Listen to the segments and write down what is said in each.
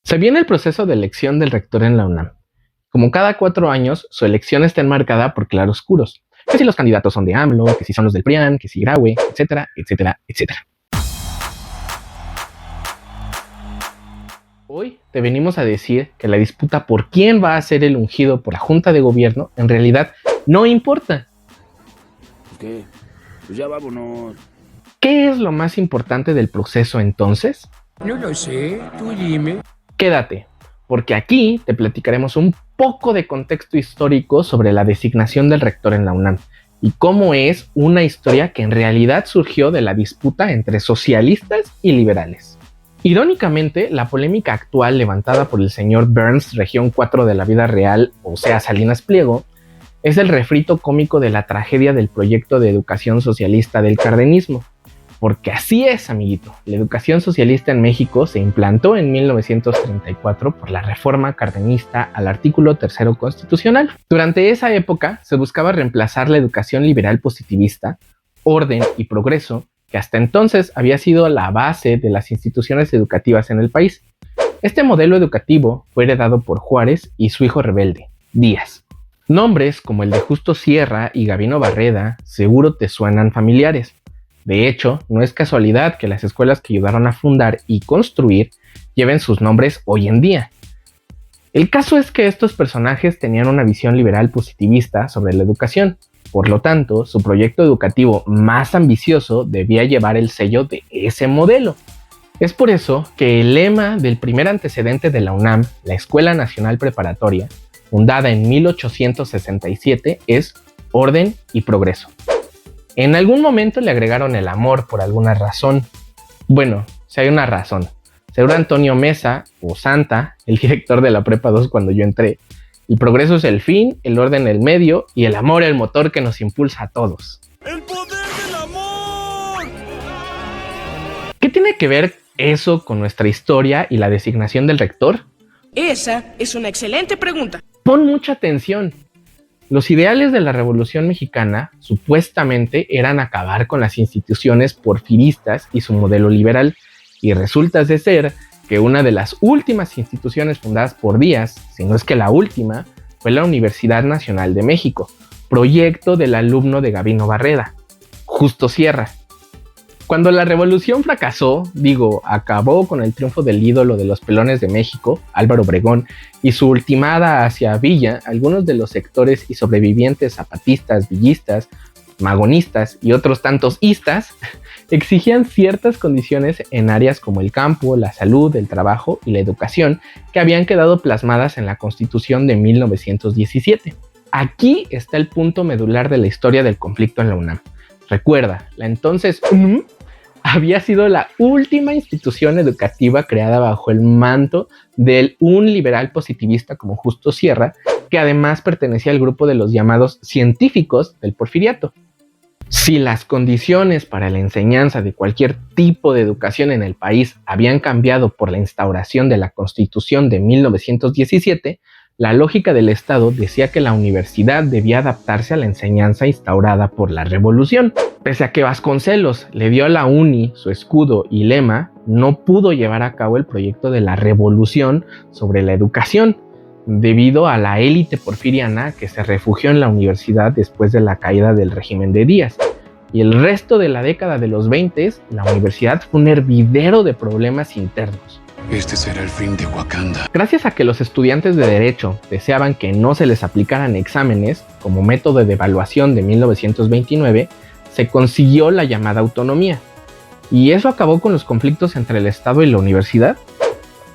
Se viene el proceso de elección del rector en la UNAM. Como cada 4 años, su elección está enmarcada por claroscuros. Que si los candidatos son de AMLO, que si son los del PRIAN, que si Graue, etcétera, etcétera, etcétera. Hoy te venimos a decir que la disputa por quién va a ser el ungido por la Junta de Gobierno en realidad no importa. ¿Qué? Pues ya vámonos. ¿Qué es lo más importante del proceso entonces? No lo sé, tú dime. Quédate, porque aquí te platicaremos un poco de contexto histórico sobre la designación del rector en la UNAM y cómo es una historia que en realidad surgió de la disputa entre socialistas y liberales. Irónicamente, la polémica actual levantada por el señor Burns, región 4 de la vida real, o sea Salinas Pliego, es el refrito cómico de la tragedia del proyecto de educación socialista del cardenismo. Porque así es, amiguito, la educación socialista en México se implantó en 1934 por la reforma cardenista al artículo 3 constitucional. Durante esa época se buscaba reemplazar la educación liberal positivista, orden y progreso, que hasta entonces había sido la base de las instituciones educativas en el país. Este modelo educativo fue heredado por Juárez y su hijo rebelde, Díaz. Nombres como el de Justo Sierra y Gabino Barreda seguro te suenan familiares. De hecho, no es casualidad que las escuelas que ayudaron a fundar y construir lleven sus nombres hoy en día. El caso es que estos personajes tenían una visión liberal positivista sobre la educación. Por lo tanto, su proyecto educativo más ambicioso debía llevar el sello de ese modelo. Es por eso que el lema del primer antecedente de la UNAM, la Escuela Nacional Preparatoria, fundada en 1867, es Orden y Progreso. En algún momento le agregaron el amor por alguna razón. Bueno, si hay una razón. Seguro Antonio Mesa, o Santa, el director de la Prepa 2 cuando yo entré. El progreso es el fin, el orden el medio y el amor el motor que nos impulsa a todos. ¡El poder del amor! ¿Qué tiene que ver eso con nuestra historia y la designación del rector? Esa es una excelente pregunta. Pon mucha atención. Los ideales de la Revolución Mexicana supuestamente eran acabar con las instituciones porfiristas y su modelo liberal, y resulta de ser que una de las últimas instituciones fundadas por Díaz, si no es que la última, fue la Universidad Nacional de México, proyecto del alumno de Gabino Barreda, Justo Sierra. Cuando la revolución fracasó, acabó con el triunfo del ídolo de los pelones de México, Álvaro Obregón, y su ultimada hacia Villa, algunos de los sectores y sobrevivientes zapatistas, villistas, magonistas y otros tantos istas, exigían ciertas condiciones en áreas como el campo, la salud, el trabajo y la educación que habían quedado plasmadas en la Constitución de 1917. Aquí está el punto medular de la historia del conflicto en la UNAM. Recuerda, la entonces UNAM había sido la última institución educativa creada bajo el manto de un liberal positivista como Justo Sierra, que además pertenecía al grupo de los llamados científicos del Porfiriato. Si las condiciones para la enseñanza de cualquier tipo de educación en el país habían cambiado por la instauración de la Constitución de 1917, la lógica del Estado decía que la universidad debía adaptarse a la enseñanza instaurada por la Revolución. Pese a que Vasconcelos le dio a la UNI su escudo y lema, no pudo llevar a cabo el proyecto de la Revolución sobre la educación, debido a la élite porfiriana que se refugió en la universidad después de la caída del régimen de Díaz. Y el resto de la década de los 20, la universidad fue un hervidero de problemas internos. Este será el fin de Wakanda. Gracias a que los estudiantes de Derecho deseaban que no se les aplicaran exámenes como método de evaluación de 1929, se consiguió la llamada autonomía. ¿Y eso acabó con los conflictos entre el Estado y la universidad?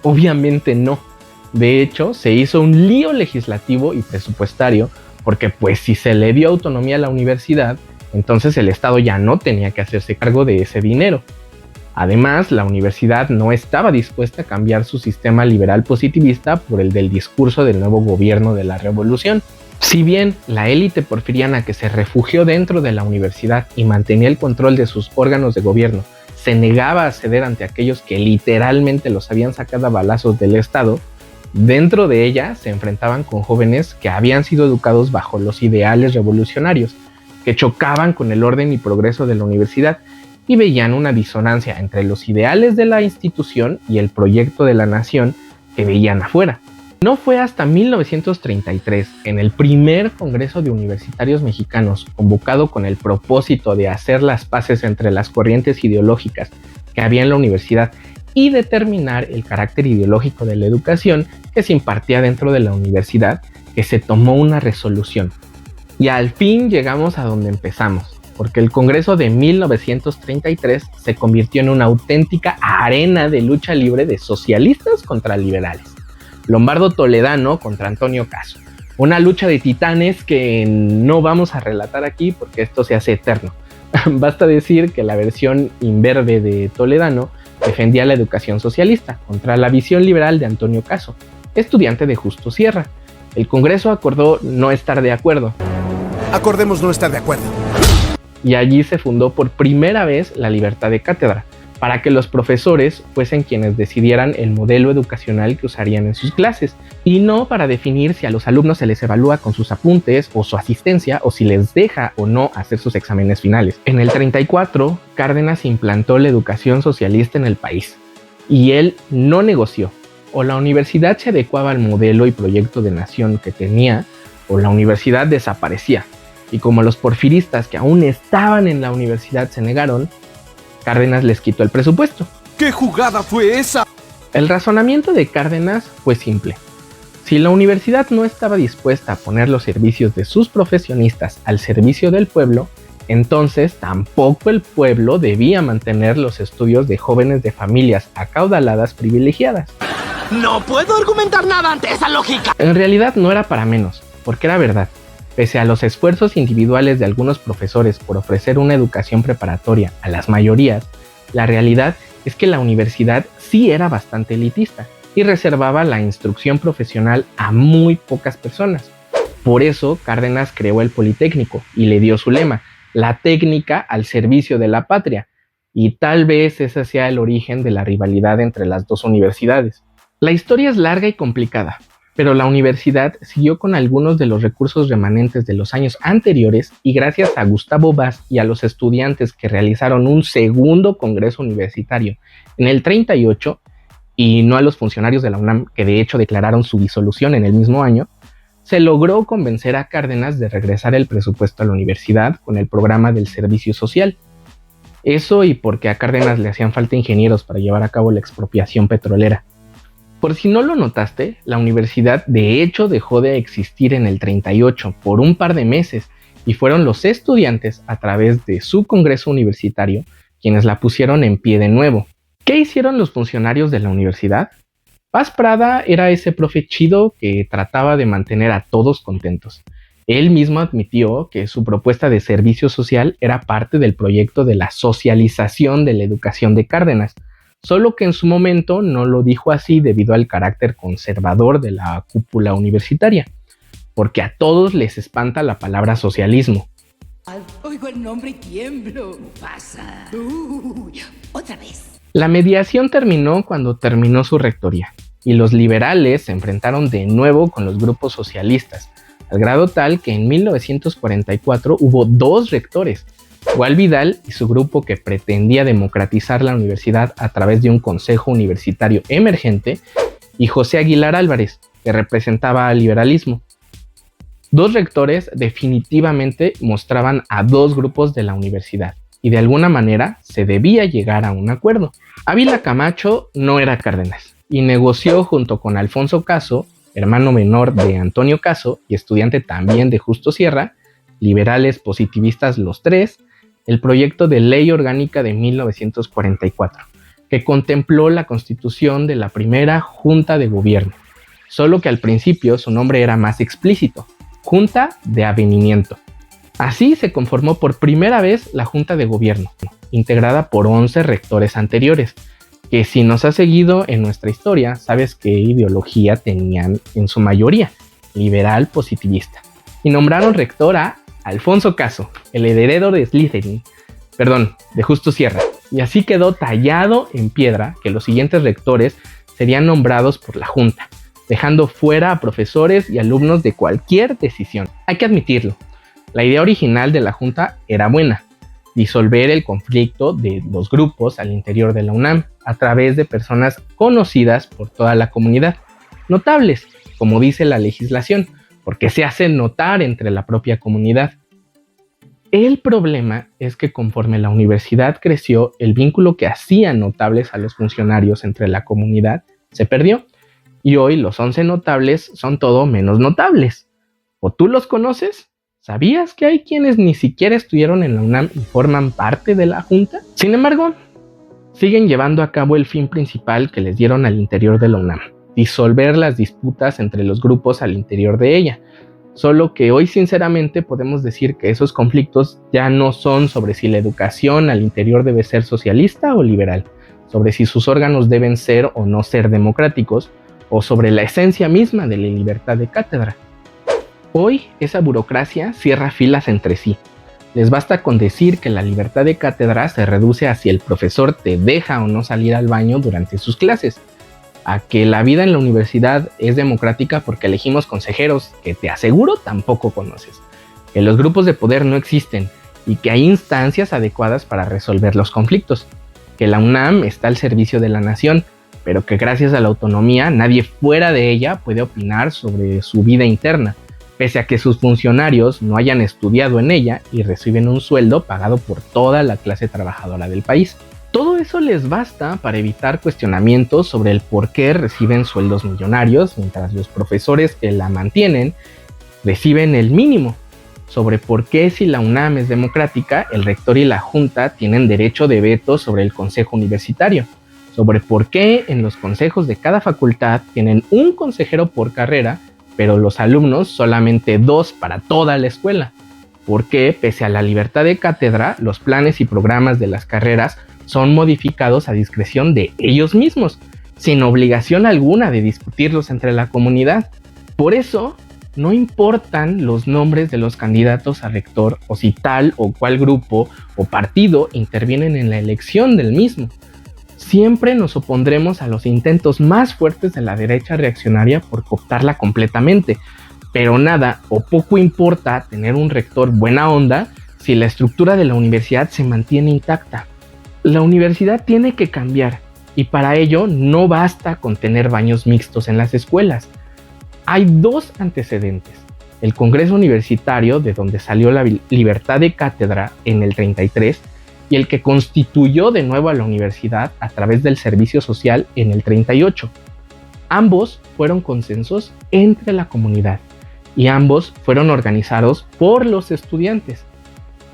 Obviamente no. De hecho, se hizo un lío legislativo y presupuestario porque pues si se le dio autonomía a la universidad, entonces el Estado ya no tenía que hacerse cargo de ese dinero. Además, la universidad no estaba dispuesta a cambiar su sistema liberal positivista por el del discurso del nuevo gobierno de la revolución. Si bien la élite porfiriana que se refugió dentro de la universidad y mantenía el control de sus órganos de gobierno se negaba a ceder ante aquellos que literalmente los habían sacado a balazos del Estado, dentro de ella se enfrentaban con jóvenes que habían sido educados bajo los ideales revolucionarios, que chocaban con el orden y progreso de la universidad y veían una disonancia entre los ideales de la institución y el proyecto de la nación que veían afuera. No fue hasta 1933, en el primer Congreso de Universitarios Mexicanos, convocado con el propósito de hacer las paces entre las corrientes ideológicas que había en la universidad y determinar el carácter ideológico de la educación que se impartía dentro de la universidad, que se tomó una resolución. Y al fin llegamos a donde empezamos, porque el Congreso de 1933 se convirtió en una auténtica arena de lucha libre de socialistas contra liberales. Lombardo Toledano contra Antonio Caso. Una lucha de titanes que no vamos a relatar aquí porque esto se hace eterno. Basta decir que la versión imberbe de Toledano defendía la educación socialista contra la visión liberal de Antonio Caso, estudiante de Justo Sierra. El Congreso acordó no estar de acuerdo. Acordemos no estar de acuerdo. Y allí se fundó por primera vez la libertad de cátedra, para que los profesores fuesen quienes decidieran el modelo educacional que usarían en sus clases, y no para definir si a los alumnos se les evalúa con sus apuntes o su asistencia, o si les deja o no hacer sus exámenes finales. En el 34, Cárdenas implantó la educación socialista en el país, y él no negoció. O la universidad se adecuaba al modelo y proyecto de nación que tenía, o la universidad desaparecía. Y como los porfiristas que aún estaban en la universidad se negaron, Cárdenas les quitó el presupuesto. ¿Qué jugada fue esa? El razonamiento de Cárdenas fue simple. Si la universidad no estaba dispuesta a poner los servicios de sus profesionistas al servicio del pueblo, entonces tampoco el pueblo debía mantener los estudios de jóvenes de familias acaudaladas privilegiadas. No puedo argumentar nada ante esa lógica. En realidad no era para menos, porque era verdad. Pese a los esfuerzos individuales de algunos profesores por ofrecer una educación preparatoria a las mayorías, la realidad es que la universidad sí era bastante elitista y reservaba la instrucción profesional a muy pocas personas. Por eso Cárdenas creó el Politécnico y le dio su lema, la técnica al servicio de la patria, y tal vez ese sea el origen de la rivalidad entre las dos universidades. La historia es larga y complicada, pero la universidad siguió con algunos de los recursos remanentes de los años anteriores y gracias a Gustavo Vaz y a los estudiantes que realizaron un segundo congreso universitario en el 38 y no a los funcionarios de la UNAM que de hecho declararon su disolución en el mismo año, se logró convencer a Cárdenas de regresar el presupuesto a la universidad con el programa del servicio social. Eso y porque a Cárdenas le hacían falta ingenieros para llevar a cabo la expropiación petrolera. Por si no lo notaste, la universidad de hecho dejó de existir en el 38 por un par de meses y fueron los estudiantes a través de su congreso universitario quienes la pusieron en pie de nuevo. ¿Qué hicieron los funcionarios de la universidad? Paz Prada era ese profe chido que trataba de mantener a todos contentos. Él mismo admitió que su propuesta de servicio social era parte del proyecto de la socialización de la educación de Cárdenas, solo que en su momento no lo dijo así debido al carácter conservador de la cúpula universitaria, porque a todos les espanta la palabra socialismo. Oigo el nombre y tiemblo. Pasa. Otra vez. La mediación terminó cuando terminó su rectoría, y los liberales se enfrentaron de nuevo con los grupos socialistas, al grado tal que en 1944 hubo dos rectores, Gual Vidal y su grupo que pretendía democratizar la universidad a través de un consejo universitario emergente, y José Aguilar Álvarez, que representaba al liberalismo. Dos rectores definitivamente mostraban a dos grupos de la universidad, y de alguna manera se debía llegar a un acuerdo. Ávila Camacho no era Cárdenas, y negoció junto con Alfonso Caso, hermano menor de Antonio Caso y estudiante también de Justo Sierra, liberales positivistas los tres, el proyecto de ley orgánica de 1944, que contempló la constitución de la primera Junta de Gobierno, solo que al principio su nombre era más explícito, Junta de Avenimiento. Así se conformó por primera vez la Junta de Gobierno, integrada por 11 rectores anteriores, que si nos has seguido en nuestra historia, sabes qué ideología tenían en su mayoría, liberal positivista, y nombraron rector a Alfonso Caso, el heredero de de Justo Sierra, y así quedó tallado en piedra que los siguientes rectores serían nombrados por la Junta, dejando fuera a profesores y alumnos de cualquier decisión. Hay que admitirlo, la idea original de la Junta era buena, disolver el conflicto de los grupos al interior de la UNAM a través de personas conocidas por toda la comunidad, notables, como dice la legislación, porque se hacen notar entre la propia comunidad. El problema es que conforme la universidad creció, el vínculo que hacía notables a los funcionarios entre la comunidad se perdió, y hoy los 11 notables son todo menos notables. ¿O tú los conoces? ¿Sabías que hay quienes ni siquiera estuvieron en la UNAM y forman parte de la Junta? Sin embargo, siguen llevando a cabo el fin principal que les dieron al interior de la UNAM: disolver las disputas entre los grupos al interior de ella. Solo que hoy sinceramente podemos decir que esos conflictos ya no son sobre si la educación al interior debe ser socialista o liberal, sobre si sus órganos deben ser o no ser democráticos, o sobre la esencia misma de la libertad de cátedra. Hoy esa burocracia cierra filas entre sí. Les basta con decir que la libertad de cátedra se reduce a si el profesor te deja o no salir al baño durante sus clases, a que la vida en la universidad es democrática porque elegimos consejeros que te aseguro tampoco conoces, que los grupos de poder no existen y que hay instancias adecuadas para resolver los conflictos, que la UNAM está al servicio de la nación, pero que gracias a la autonomía nadie fuera de ella puede opinar sobre su vida interna, pese a que sus funcionarios no hayan estudiado en ella y reciben un sueldo pagado por toda la clase trabajadora del país. Todo eso les basta para evitar cuestionamientos sobre el por qué reciben sueldos millonarios, mientras los profesores que la mantienen reciben el mínimo, sobre por qué, si la UNAM es democrática, el rector y la junta tienen derecho de veto sobre el consejo universitario, sobre por qué en los consejos de cada facultad tienen un consejero por carrera, pero los alumnos solamente 2 para toda la escuela, por qué, pese a la libertad de cátedra, los planes y programas de las carreras son modificados a discreción de ellos mismos, sin obligación alguna de discutirlos entre la comunidad. Por eso, no importan los nombres de los candidatos a rector o si tal o cual grupo o partido intervienen en la elección del mismo. Siempre nos opondremos a los intentos más fuertes de la derecha reaccionaria por cooptarla completamente, pero nada o poco importa tener un rector buena onda si la estructura de la universidad se mantiene intacta. La universidad tiene que cambiar, y para ello no basta con tener baños mixtos en las escuelas. Hay 2 antecedentes: el Congreso Universitario, de donde salió la libertad de cátedra en el 33, y el que constituyó de nuevo a la universidad a través del servicio social en el 38. Ambos fueron consensos entre la comunidad, y ambos fueron organizados por los estudiantes.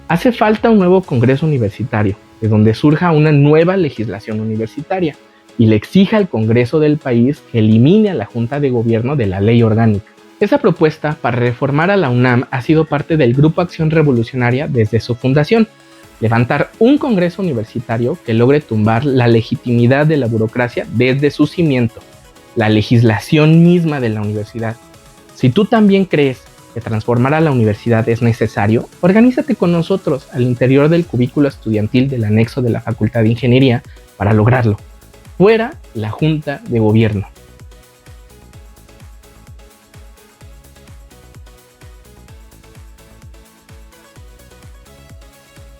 Hace falta un nuevo Congreso Universitario, de donde surja una nueva legislación universitaria y le exija al Congreso del país que elimine a la Junta de Gobierno de la Ley Orgánica. Esa propuesta para reformar a la UNAM ha sido parte del Grupo Acción Revolucionaria desde su fundación: levantar un Congreso Universitario que logre tumbar la legitimidad de la burocracia desde su cimiento, la legislación misma de la universidad. Si tú también crees que transformar a la universidad es necesario, organízate con nosotros al interior del cubículo estudiantil del anexo de la Facultad de Ingeniería para lograrlo. Fuera la Junta de Gobierno.